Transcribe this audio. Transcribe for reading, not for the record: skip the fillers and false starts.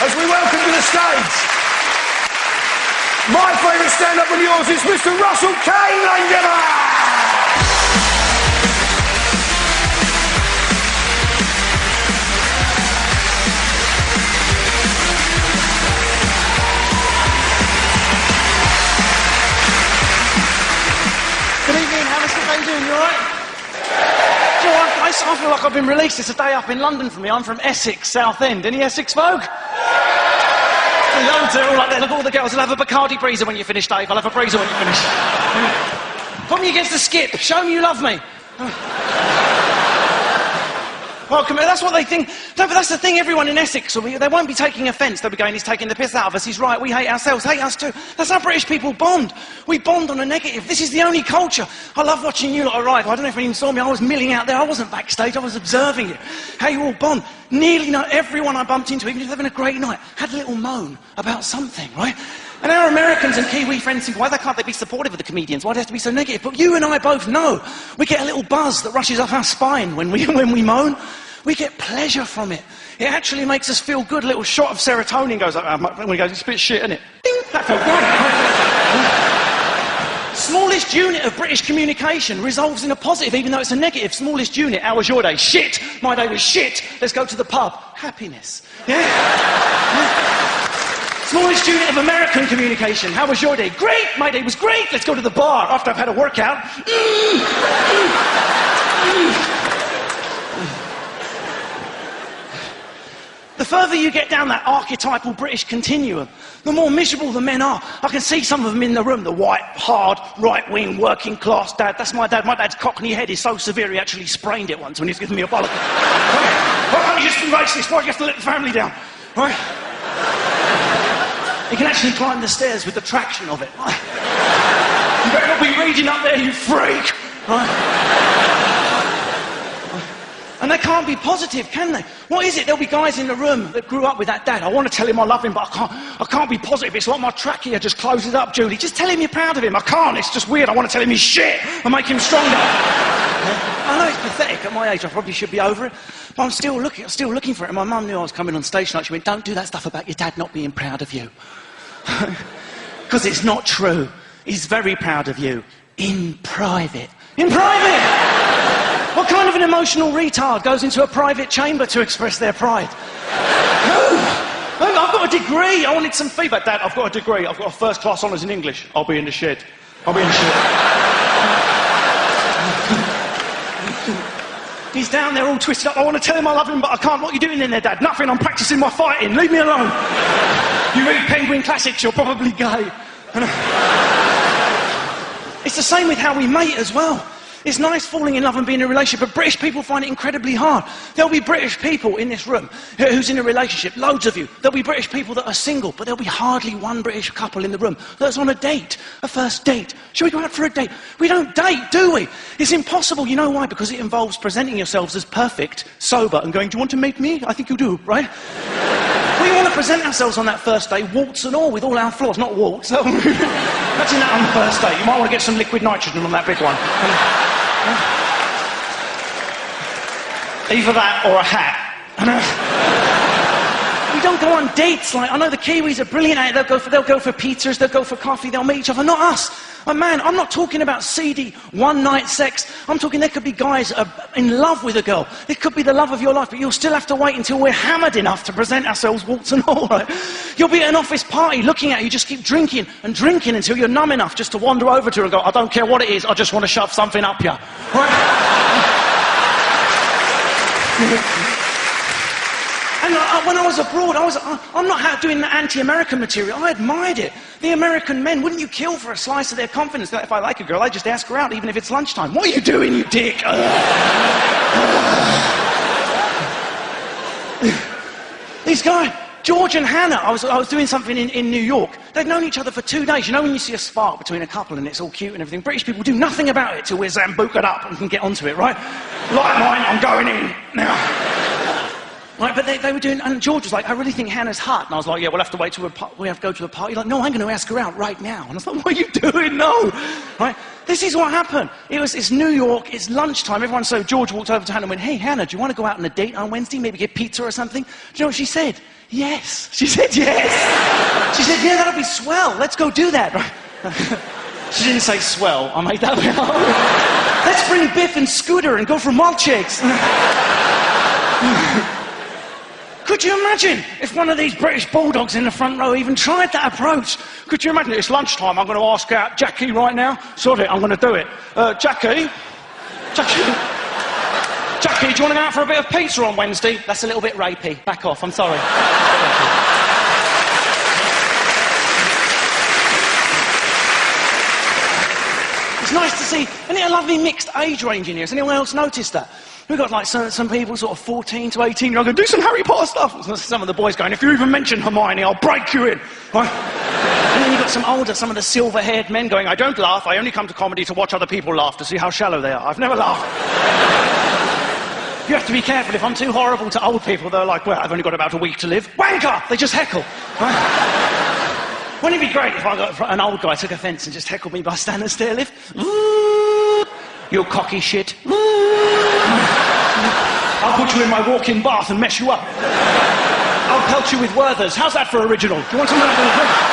as we welcome to the stage my favourite stand-up and yours is Mr. Russell Kane, ladies and gentlemen. Good evening, Hammersmith. How you doing? You alright? Do you know what, guys? I feel like I've been released. It's a day up in London for me. I'm from Essex, Southend. Any Essex folk? Loads, they're all like that. Look, all the girls will have a Bacardi breezer when you finish, Dave. I'll have a breezer when you finish. Put me against the skip. Show me you love me. Welcome. That's what they think. No, but that's the thing. Everyone in Essex, they won't be taking offence. They'll be going, he's taking the piss out of us. He's right. We hate ourselves. Hate us too. That's how British people bond. We bond on a negative. This is the only culture. I love watching you lot arrive. I don't know if anyone saw me. I was milling out there. I wasn't backstage. I was observing you. How you all bond. Nearly everyone I bumped into, even if they're having a great night, had a little moan about something, right? And our Americans and Kiwi friends think, why can't they be supportive of the comedians? Why do they have to be so negative? But you and I both know we get a little buzz that rushes off our spine when we moan. We get pleasure from it. It actually makes us feel good. A little shot of serotonin goes up when we go, it's a bit shit, isn't it? Ding! That felt good. Smallest unit of British communication resolves in a positive, even though it's a negative. Smallest unit, how was your day? Shit! My day was shit! Let's go to the pub. Happiness. Yeah? Smallest unit of American communication. How was your day? Great! My day was great! Let's go to the bar after I've had a workout. The further you get down that archetypal British continuum, the more miserable the men are. I can see some of them in the room, the white, hard, right-wing, working-class dad. That's my dad. My dad's cockney head is so severe he actually sprained it once when he was giving me a bollock. Why can't you just be racist? Why do you have to let the family down? Right? You can actually climb the stairs with the traction of it. You better not be reading up there, you freak! Right? And they can't be positive, can they? What is it? There'll be guys in the room that grew up with that dad. I want to tell him I love him, but I can't be positive. It's like my trachea just closes up, Julie. Just tell him you're proud of him. I can't. It's just weird. I want to tell him he's shit and make him stronger. I know it's pathetic. At my age, I probably should be over it. But I'm still looking for it. And my mum knew I was coming on stage tonight. She went, don't do that stuff about your dad not being proud of you. Because it's not true. He's very proud of you. In private. In private! What kind of an emotional retard goes into a private chamber to express their pride? I've got a degree. I wanted some feedback. Dad, I've got a degree. I've got a first-class honours in English. I'll be in the shed. I'll be in the shed. He's down there all twisted up. I want to tell him I love him, but I can't. What are you doing in there, Dad? Nothing. I'm practising my fighting. Leave me alone. You read Penguin Classics, you're probably gay. It's the same with how we mate as well. It's nice falling in love and being in a relationship, but British people find it incredibly hard. There'll be British people in this room who's in a relationship, loads of you. There'll be British people that are single, but there'll be hardly one British couple in the room that's on a date, a first date. Should we go out for a date? We don't date, do we? It's impossible. You know why? Because it involves presenting yourselves as perfect, sober, and going, do you want to meet me? I think you do, right? We want to present ourselves on that first day, warts and all, with all our flaws, not warts. Imagine that on the first day. You might want to get some liquid nitrogen on that big one. Either that or a hat. We don't go on dates. Like, I know the Kiwis are brilliant at it. They'll go for pizzas, they'll go for coffee, they'll meet each other. Not us. Man, I'm not talking about seedy one-night sex. I'm talking there could be guys in love with a girl. It could be the love of your life, but you'll still have to wait until we're hammered enough to present ourselves, warts and all, right? You'll be at an office party looking at you, just keep drinking and drinking until you're numb enough just to wander over to her and go, I don't care what it is, I just want to shove something up you. Right? And when I was abroad, I'm not doing the anti-American material. I admired it. The American men, wouldn't you kill for a slice of their confidence? If I like a girl, I just ask her out, even if it's lunchtime. What are you doing, you dick? These guys, George and Hannah, I was doing something in New York. They'd known each other for 2 days. You know when you see a spark between a couple and it's all cute and everything? British people do nothing about it till we're zambucaed up and can get onto it, right? Like mine, I'm going in now. Right, but they were doing, and George was like, I really think Hannah's hot. And I was like, yeah, we'll have to wait till we have to go to a party. Like, no, I'm going to ask her out right now. And I was like, what are you doing? No. Right? This is what happened. It's New York, it's lunchtime. Everyone, so George walked over to Hannah and went, hey, Hannah, do you want to go out on a date on Wednesday? Maybe get pizza or something? Do you know what she said? Yes. She said yes. She said, yeah, that'll be swell. Let's go do that. She didn't say swell. I made that one up. Let's bring Biff and Scooter and go for milkshakes. Could you imagine if one of these British bulldogs in the front row even tried that approach? Could you imagine? It's lunchtime. I'm going to ask out Jackie right now. Sod it, I'm going to do it. Jackie, do you want to go out for a bit of pizza on Wednesday? That's a little bit rapey. Back off, I'm sorry. It's nice to see, isn't it a lovely mixed age range in here? Has anyone else noticed that? We've got like some people sort of 14 to 18 year old going, do some Harry Potter stuff. Some of the boys going, if you even mention Hermione, I'll break you in. Right? And then you've got some older, some of the silver-haired men going, I don't laugh, I only come to comedy to watch other people laugh, to see how shallow they are. I've never laughed. You have to be careful. If I'm too horrible to old people, they're like, well, I've only got about a week to live. Wanker! They just heckle. Right? Wouldn't it be great if I got an old guy took offence and just heckled me by standing stair lift? Ooh, you cocky shit. Ooh. I'll put you in my walk-in bath and mess you up. I'll pelt you with Werther's. How's that for original? Do you want something like that?